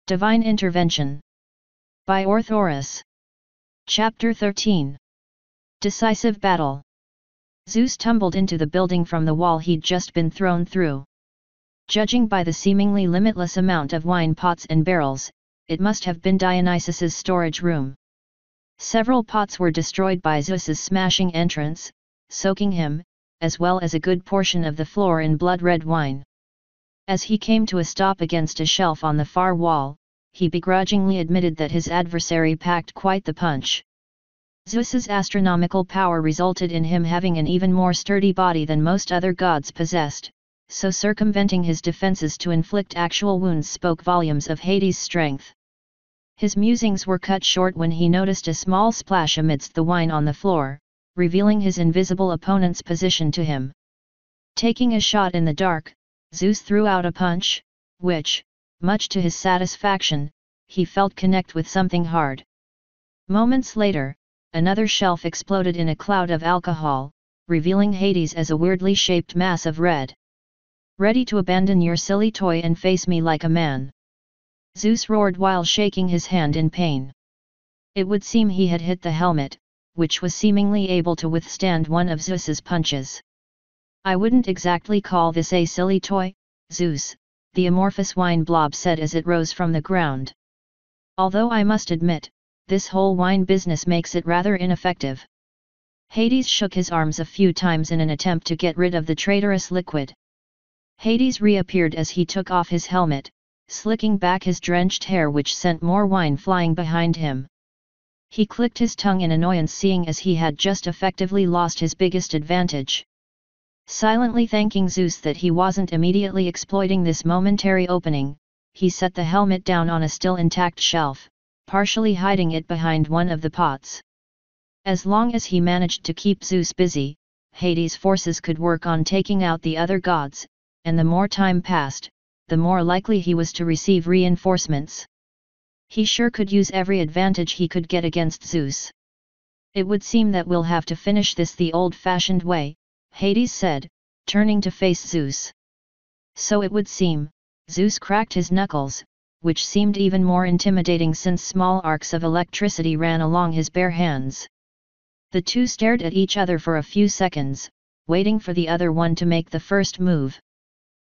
Divine Intervention. By Orthoris. Chapter 13. Decisive Battle. Zeus tumbled into the building from the wall he'd just been thrown through. Judging by the seemingly limitless amount of wine pots and barrels, it must have been Dionysus's storage room. Several pots were destroyed by Zeus's smashing entrance, soaking him, as well as a good portion of the floor in blood-red wine. As he came to a stop against a shelf on the far wall, he begrudgingly admitted that his adversary packed quite the punch. Zeus's astronomical power resulted in him having an even more sturdy body than most other gods possessed, so circumventing his defenses to inflict actual wounds spoke volumes of Hades' strength. His musings were cut short when he noticed a small splash amidst the wine on the floor, revealing his invisible opponent's position to him. Taking a shot in the dark, Zeus threw out a punch, which, much to his satisfaction, he felt connect with something hard. Moments later, another shelf exploded in a cloud of alcohol, revealing Hades as a weirdly shaped mass of red. "Ready to abandon your silly toy and face me like a man?" Zeus roared while shaking his hand in pain. It would seem he had hit the helmet, which was seemingly able to withstand one of Zeus's punches. "I wouldn't exactly call this a silly toy, Zeus," the amorphous wine blob said as it rose from the ground. "Although I must admit, this whole wine business makes it rather ineffective." Hades shook his arms a few times in an attempt to get rid of the traitorous liquid. Hades reappeared as he took off his helmet, slicking back his drenched hair which sent more wine flying behind him. He clicked his tongue in annoyance seeing as he had just effectively lost his biggest advantage. Silently thanking Zeus that he wasn't immediately exploiting this momentary opening, he set the helmet down on a still intact shelf, partially hiding it behind one of the pots. As long as he managed to keep Zeus busy, Hades' forces could work on taking out the other gods, and the more time passed, the more likely he was to receive reinforcements. He sure could use every advantage he could get against Zeus. "It would seem that we'll have to finish this the old-fashioned way," Hades said, turning to face Zeus. "So it would seem," Zeus cracked his knuckles, which seemed even more intimidating since small arcs of electricity ran along his bare hands. The two stared at each other for a few seconds, waiting for the other one to make the first move.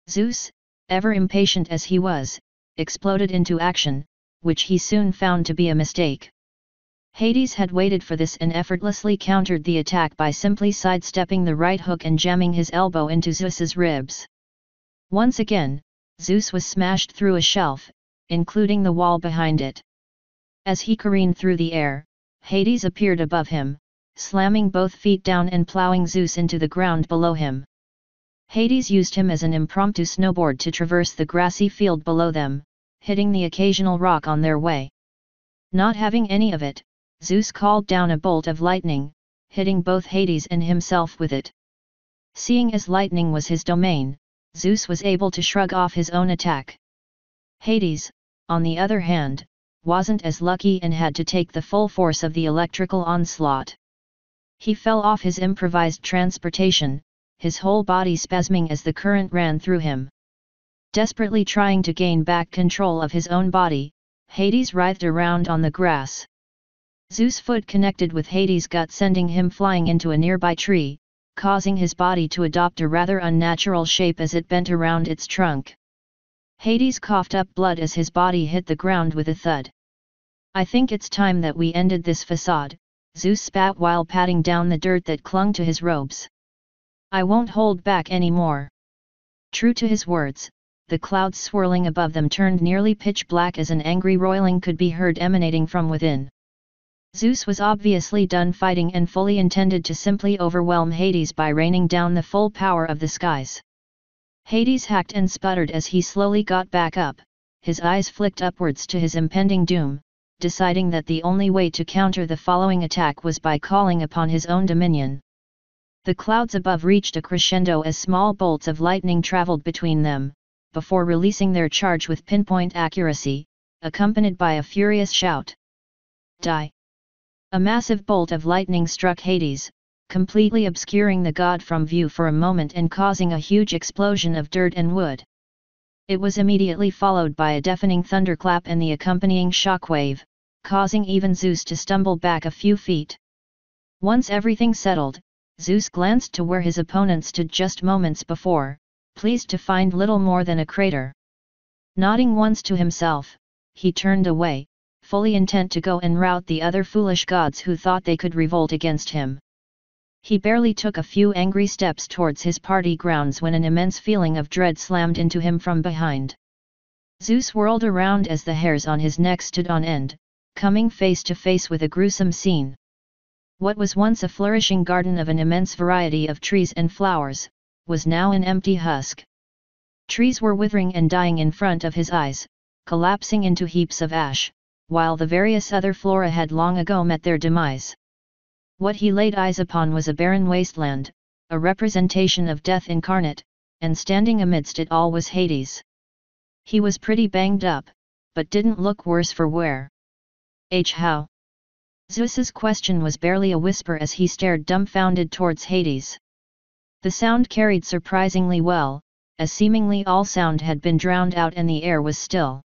Zeus, ever impatient as he was, exploded into action, which he soon found to be a mistake. Hades had waited for this and effortlessly countered the attack by simply sidestepping the right hook and jamming his elbow into Zeus's ribs. Once again, Zeus was smashed through a shelf, including the wall behind it. As he careened through the air, Hades appeared above him, slamming both feet down and plowing Zeus into the ground below him. Hades used him as an impromptu snowboard to traverse the grassy field below them, hitting the occasional rock on their way. Not having any of it, Zeus called down a bolt of lightning, hitting both Hades and himself with it. Seeing as lightning was his domain, Zeus was able to shrug off his own attack. Hades, on the other hand, wasn't as lucky and had to take the full force of the electrical onslaught. He fell off his improvised transportation, his whole body spasming as the current ran through him. Desperately trying to gain back control of his own body, Hades writhed around on the grass. Zeus' foot connected with Hades' gut, sending him flying into a nearby tree, causing his body to adopt a rather unnatural shape as it bent around its trunk. Hades coughed up blood as his body hit the ground with a thud. "I think it's time that we ended this facade," Zeus spat while patting down the dirt that clung to his robes. "I won't hold back anymore." True to his words, the clouds swirling above them turned nearly pitch black as an angry roiling could be heard emanating from within. Zeus was obviously done fighting and fully intended to simply overwhelm Hades by raining down the full power of the skies. Hades hacked and sputtered as he slowly got back up, his eyes flicked upwards to his impending doom, deciding that the only way to counter the following attack was by calling upon his own dominion. The clouds above reached a crescendo as small bolts of lightning traveled between them, before releasing their charge with pinpoint accuracy, accompanied by a furious shout. "Die!" A massive bolt of lightning struck Hades, completely obscuring the god from view for a moment and causing a huge explosion of dirt and wood. It was immediately followed by a deafening thunderclap and the accompanying shockwave, causing even Zeus to stumble back a few feet. Once everything settled, Zeus glanced to where his opponent stood just moments before, pleased to find little more than a crater. Nodding once to himself, he turned away, fully intent to go and rout the other foolish gods who thought they could revolt against him. He barely took a few angry steps towards his party grounds when an immense feeling of dread slammed into him from behind. Zeus whirled around as the hairs on his neck stood on end, coming face to face with a gruesome scene. What was once a flourishing garden of an immense variety of trees and flowers, was now an empty husk. Trees were withering and dying in front of his eyes, collapsing into heaps of ash, while the various other flora had long ago met their demise. What he laid eyes upon was a barren wasteland, a representation of death incarnate, and standing amidst it all was Hades. He was pretty banged up, but didn't look worse for wear. How? Zeus's question was barely a whisper as he stared dumbfounded towards Hades. The sound carried surprisingly well, as seemingly all sound had been drowned out and the air was still.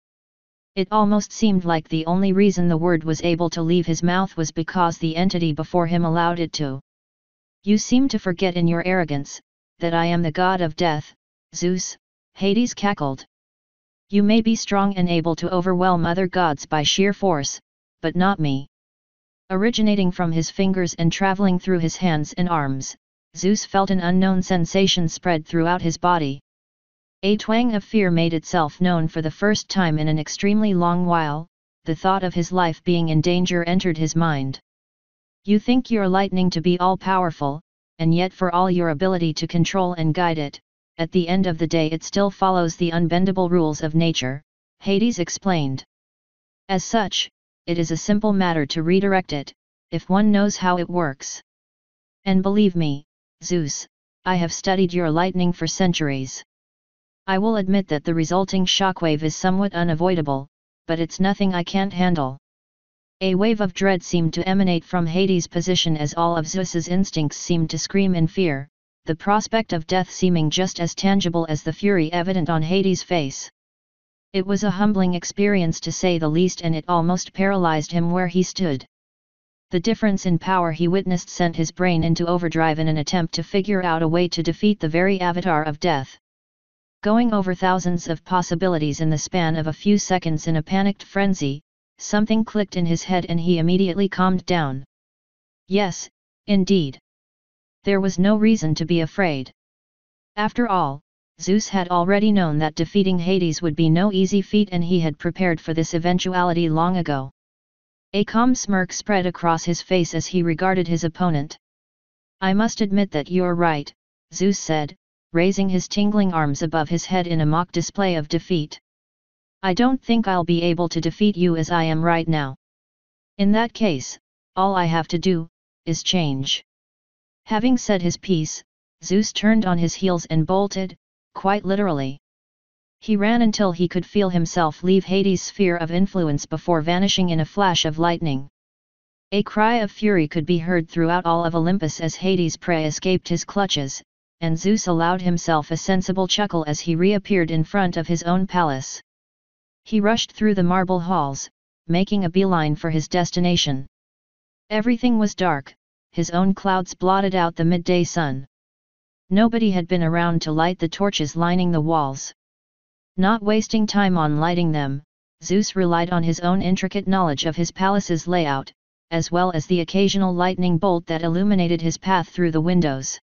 It almost seemed like the only reason the word was able to leave his mouth was because the entity before him allowed it to. You seem to forget in your arrogance, that I am the god of death, Zeus, Hades cackled. You may be strong and able to overwhelm other gods by sheer force, but not me. Originating from his fingers and traveling through his hands and arms, Zeus felt an unknown sensation spread throughout his body. A twang of fear made itself known for the first time in an extremely long while. The thought of his life being in danger entered his mind. You think your lightning to be all-powerful, and yet for all your ability to control and guide it, at the end of the day it still follows the unbendable rules of nature, Hades explained. As such, it is a simple matter to redirect it, if one knows how it works. And believe me, Zeus, I have studied your lightning for centuries. I will admit that the resulting shockwave is somewhat unavoidable, but it's nothing I can't handle. A wave of dread seemed to emanate from Hades' position as all of Zeus's instincts seemed to scream in fear, the prospect of death seeming just as tangible as the fury evident on Hades' face. It was a humbling experience to say the least, and it almost paralyzed him where he stood. The difference in power he witnessed sent his brain into overdrive in an attempt to figure out a way to defeat the very avatar of death. Going over thousands of possibilities in the span of a few seconds in a panicked frenzy, something clicked in his head and he immediately calmed down. Yes, indeed. There was no reason to be afraid. After all, Zeus had already known that defeating Hades would be no easy feat, and he had prepared for this eventuality long ago. A calm smirk spread across his face as he regarded his opponent. I must admit that you're right, Zeus said, raising his tingling arms above his head in a mock display of defeat. I don't think I'll be able to defeat you as I am right now. In that case, all I have to do, is change. Having said his piece, Zeus turned on his heels and bolted, quite literally. He ran until he could feel himself leave Hades' sphere of influence before vanishing in a flash of lightning. A cry of fury could be heard throughout all of Olympus as Hades' prey escaped his clutches, and Zeus allowed himself a sensible chuckle as he reappeared in front of his own palace. He rushed through the marble halls, making a beeline for his destination. Everything was dark, his own clouds blotted out the midday sun. Nobody had been around to light the torches lining the walls. Not wasting time on lighting them, Zeus relied on his own intricate knowledge of his palace's layout, as well as the occasional lightning bolt that illuminated his path through the windows.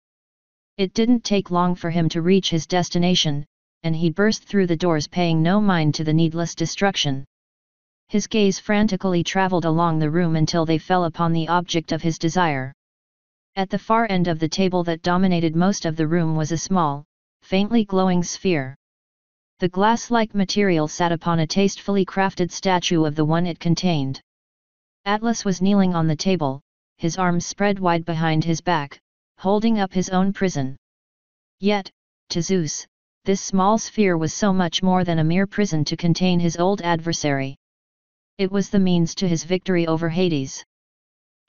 It didn't take long for him to reach his destination, and he burst through the doors, paying no mind to the needless destruction. His gaze frantically traveled along the room until they fell upon the object of his desire. At the far end of the table that dominated most of the room was a small, faintly glowing sphere. The glass-like material sat upon a tastefully crafted statue of the one it contained. Atlas was kneeling on the table, his arms spread wide behind his back, holding up his own prison. Yet, to Zeus, this small sphere was so much more than a mere prison to contain his old adversary. It was the means to his victory over Hades.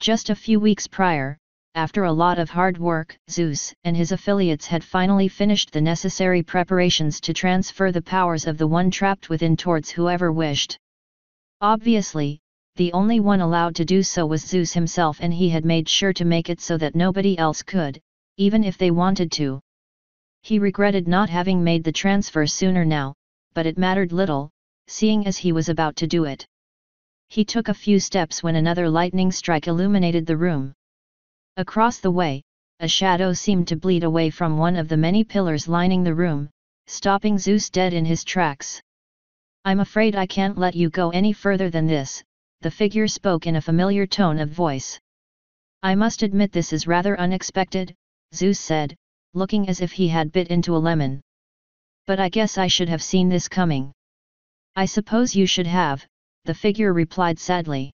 Just a few weeks prior, after a lot of hard work, Zeus and his affiliates had finally finished the necessary preparations to transfer the powers of the one trapped within towards whoever wished. Obviously, the only one allowed to do so was Zeus himself, and he had made sure to make it so that nobody else could, even if they wanted to. He regretted not having made the transfer sooner now, but it mattered little, seeing as he was about to do it. He took a few steps when another lightning strike illuminated the room. Across the way, a shadow seemed to bleed away from one of the many pillars lining the room, stopping Zeus dead in his tracks. "I'm afraid I can't let you go any further than this," the figure spoke in a familiar tone of voice. "I must admit this is rather unexpected," Zeus said, looking as if he had bit into a lemon. "But I guess I should have seen this coming." "I suppose you should have," the figure replied sadly.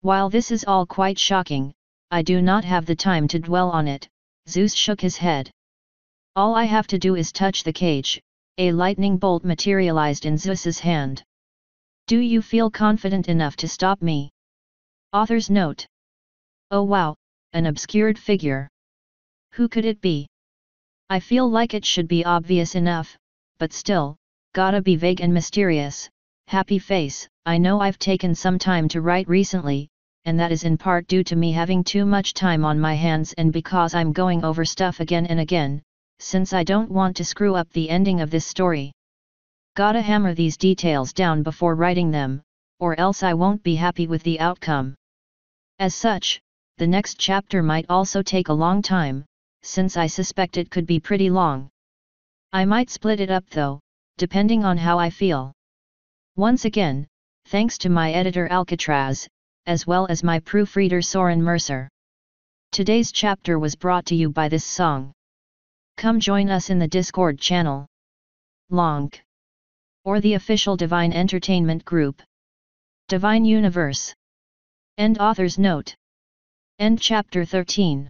"While this is all quite shocking, I do not have the time to dwell on it," Zeus shook his head. "All I have to do is touch the cage." A lightning bolt materialized in Zeus's hand. "Do you feel confident enough to stop me?" Author's note. Oh wow, an obscured figure. Who could it be? I feel like it should be obvious enough, but still, gotta be vague and mysterious. Happy face. I know I've taken some time to write recently, and that is in part due to me having too much time on my hands and because I'm going over stuff again and again, since I don't want to screw up the ending of this story. Gotta hammer these details down before writing them, or else I won't be happy with the outcome. As such, the next chapter might also take a long time, since I suspect it could be pretty long. I might split it up though, depending on how I feel. Once again, thanks to my editor Alcatraz, as well as my proofreader Soren Mercer. Today's chapter was brought to you by this song. Come join us in the Discord channel. Lonk. Or the official Divine Entertainment Group. Divine Universe. End author's note. End chapter 13.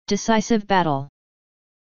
Decisive battle.